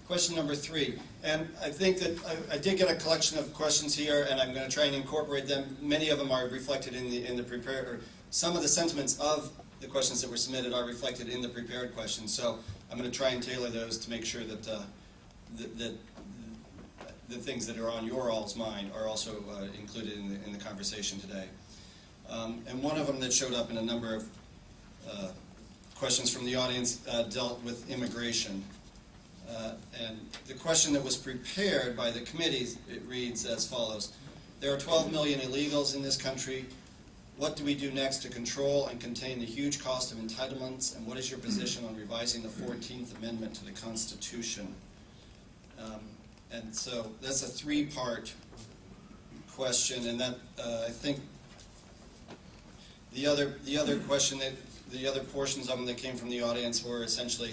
question number 3. And I think that I did get a collection of questions here, and I'm going to try and incorporate them. Many of them are reflected in the prepared, or some of the sentiments of the questions that were submitted are reflected in the prepared questions. So I'm going to try and tailor those to make sure that the things that are on your all's mind are also included in the conversation today. And one of them that showed up in a number of questions from the audience dealt with immigration. And the question that was prepared by the committees, it reads as follows. There are 12 million illegals in this country. What do we do next to control and contain the huge cost of entitlements? And what is your position on revising the 14th Amendment to the Constitution? And so that's a 3-part question, and that I think the other question that the other portions of them that came from the audience were essentially,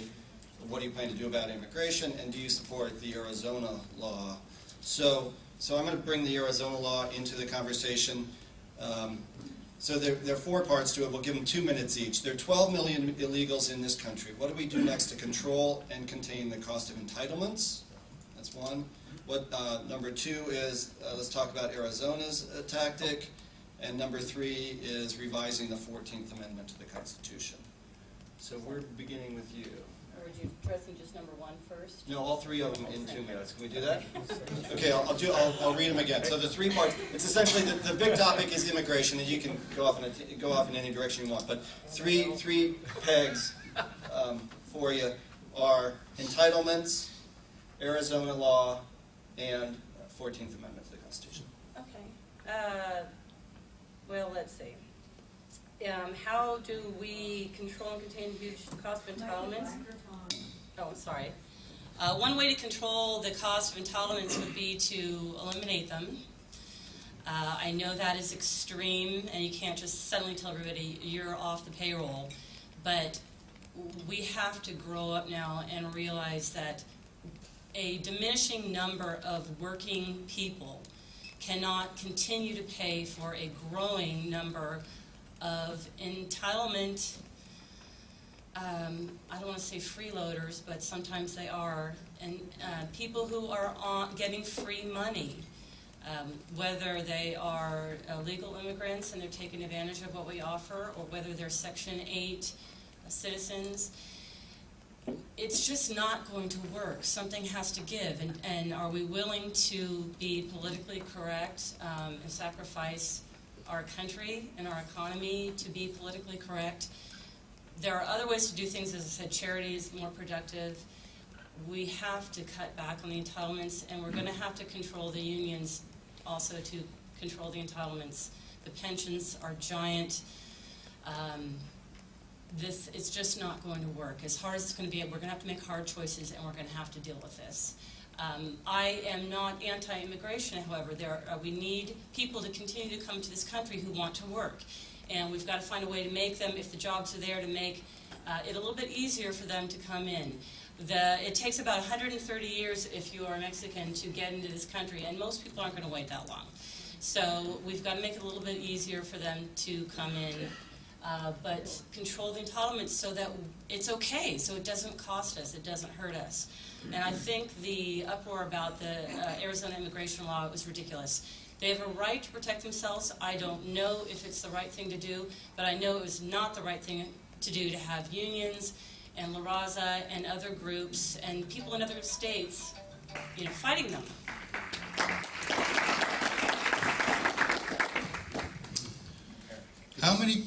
what do you plan to do about immigration, and do you support the Arizona law? So I'm going to bring the Arizona law into the conversation. So there are 4 parts to it. We'll give them 2 minutes each. There are 12 million illegals in this country. What do we do next to control and contain the cost of entitlements? That's one. Number 2 is, let's talk about Arizona's tactic. And number 3 is revising the 14th Amendment to the Constitution. So we're beginning with you. Or would you addressing just number 1 first? No, all 3 of them in 2 minutes. Can we do that? Okay, I'll read them again. So the 3 parts, it's essentially the big topic is immigration, and you can go off in any direction you want. But three pegs for you are entitlements, Arizona law, and 14th Amendment to the Constitution. Okay. Well, let's see. How do we control and contain huge cost of entitlements? Oh, I'm sorry. One way to control the cost of entitlements would be to eliminate them. I know that is extreme, and you can't just suddenly tell everybody you're off the payroll. But we have to grow up now and realize that a diminishing number of working people cannot continue to pay for a growing number of entitlement, I don't want to say freeloaders, but sometimes they are, and people who are getting free money, whether they are illegal immigrants and they're taking advantage of what we offer, or whether they're Section 8 citizens. It's just not going to work. Something has to give, and are we willing to be politically correct and sacrifice our country and our economy to be politically correct? There are other ways to do things. As I said, charity is more productive. We have to cut back on the entitlements, and we're going to have to control the unions also to control the entitlements. The pensions are giant. It's just not going to work. As hard as it's going to be, we're going to have to make hard choices, and we're going to have to deal with this. I am not anti-immigration, however. We need people to continue to come to this country who want to work. And we've got to find a way to make them, if the jobs are there, to make it a little bit easier for them to come in. It takes about 130 years, if you are Mexican, to get into this country, and most people aren't going to wait that long. So we've got to make it a little bit easier for them to come in. But control the entitlements so that it's okay, so it doesn't cost us, it doesn't hurt us. And I think the uproar about the Arizona immigration law was ridiculous. They have a right to protect themselves. I don't know if it's the right thing to do, but I know it was not the right thing to do to have unions and La Raza and other groups and people in other states, fighting them. How many?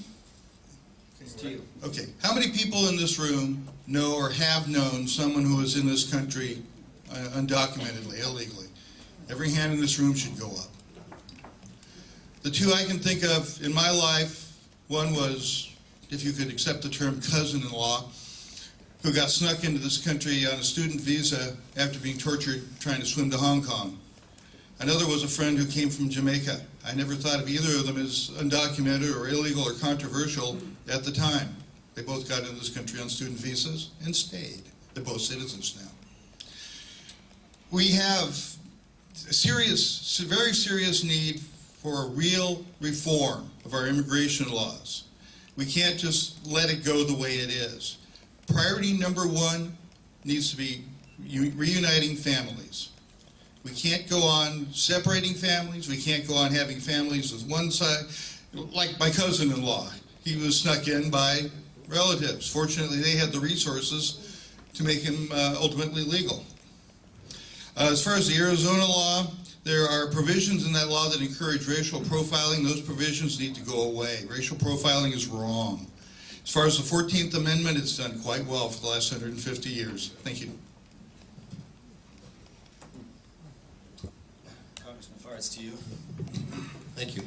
Okay. How many people in this room know or have known someone who is in this country undocumentedly, illegally? Every hand in this room should go up. The 2 I can think of in my life, one was, if you could accept the term, cousin-in-law, who got snuck into this country on a student visa after being tortured trying to swim to Hong Kong. Another was a friend who came from Jamaica. I never thought of either of them as undocumented or illegal or controversial at the time. They both got into this country on student visas and stayed. They're both citizens now. We have a very serious need for a real reform of our immigration laws. We can't just let it go the way it is. Priority number 1 needs to be reuniting families. We can't go on separating families. We can't go on having families with one side. Like my cousin-in-law, he was snuck in by relatives. Fortunately, they had the resources to make him ultimately legal. As far as the Arizona law, there are provisions in that law that encourage racial profiling. Those provisions need to go away. Racial profiling is wrong. As far as the 14th Amendment, it's done quite well for the last 150 years. Thank you. Congressman Farr, it's to you. Thank you.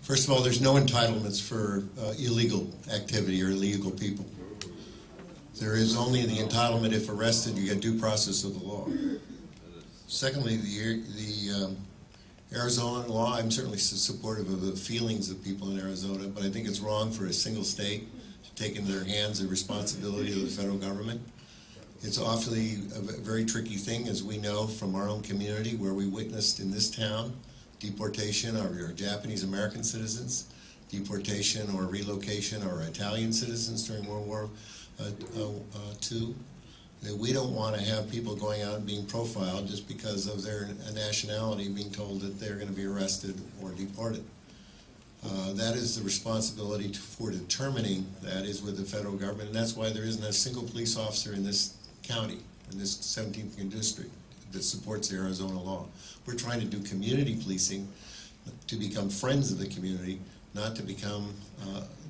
First of all, there's no entitlements for illegal activity or illegal people. There is only the entitlement if arrested, you get due process of the law. Secondly, the Arizona law, I'm certainly supportive of the feelings of people in Arizona, but I think it's wrong for a single state to take into their hands the responsibility of the federal government. It's awfully a very tricky thing, as we know from our own community, where we witnessed in this town deportation of our Japanese American citizens, deportation or relocation of our Italian citizens during World War II. We don't want to have people going out and being profiled just because of their nationality, being told that they're going to be arrested or deported. That is the responsibility for determining that is with the federal government, and that's why there isn't a single police officer in this county, in this 17th district, that supports the Arizona law. We're trying to do community policing to become friends of the community, not to become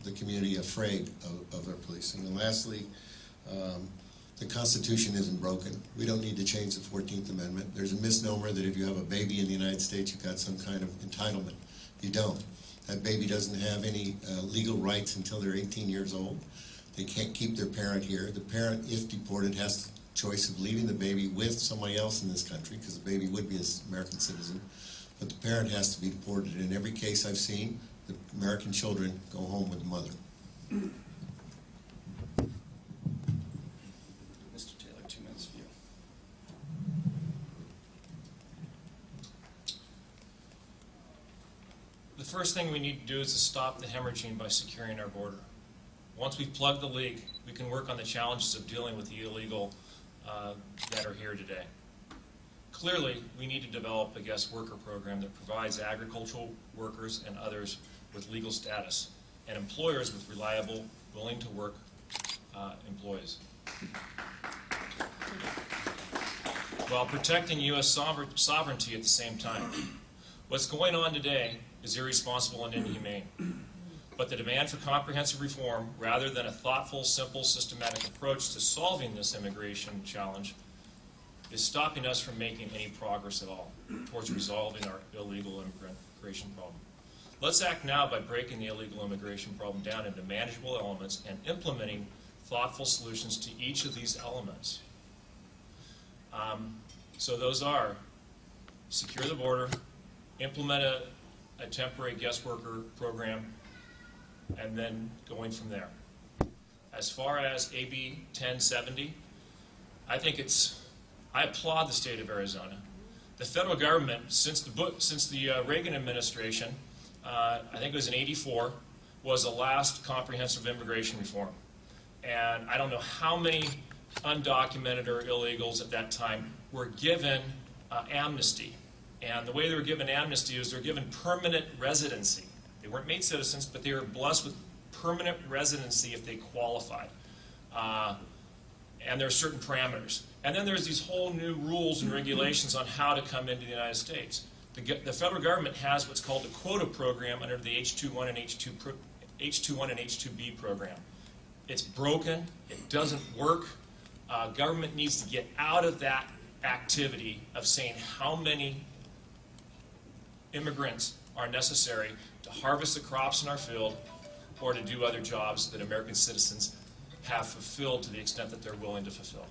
the community afraid of our policing. And lastly, the Constitution isn't broken. We don't need to change the 14th Amendment. There's a misnomer that if you have a baby in the United States, you've got some kind of entitlement. You don't. That baby doesn't have any legal rights until they're 18 years old. They can't keep their parent here. The parent, if deported, has the choice of leaving the baby with somebody else in this country, because the baby would be an American citizen, but the parent has to be deported. In every case I've seen, the American children go home with the mother. Mr. Taylor, 2 minutes for you. The first thing we need to do is to stop the hemorrhaging by securing our border. Once we've plugged the leak, we can work on the challenges of dealing with the illegal that are here today. Clearly, we need to develop a guest worker program that provides agricultural workers and others with legal status and employers with reliable, willing to work employees, while protecting U.S. sovereignty at the same time. What's going on today is irresponsible and inhumane. But the demand for comprehensive reform, rather than a thoughtful, simple, systematic approach to solving this immigration challenge, is stopping us from making any progress at all towards resolving our illegal immigration problem. Let's act now by breaking the illegal immigration problem down into manageable elements and implementing thoughtful solutions to each of these elements. So those are: secure the border, implement a temporary guest worker program, and then going from there. As far as AB 1070, I applaud the state of Arizona. The federal government, since the Reagan administration, I think it was in '84, was the last comprehensive immigration reform. And I don't know how many undocumented or illegals at that time were given amnesty. And the way they were given amnesty is they're given permanent residency. They weren't made citizens, but they were blessed with permanent residency if they qualified. And there are certain parameters. And then there's these whole new rules and regulations on how to come into the United States. The federal government has what's called a quota program under the H-2-1 and H-2-1 and H-2B program. It's broken. It doesn't work. Government needs to get out of that activity of saying how many immigrants are necessary to harvest the crops in our field or to do other jobs that American citizens have fulfilled to the extent that they're willing to fulfill.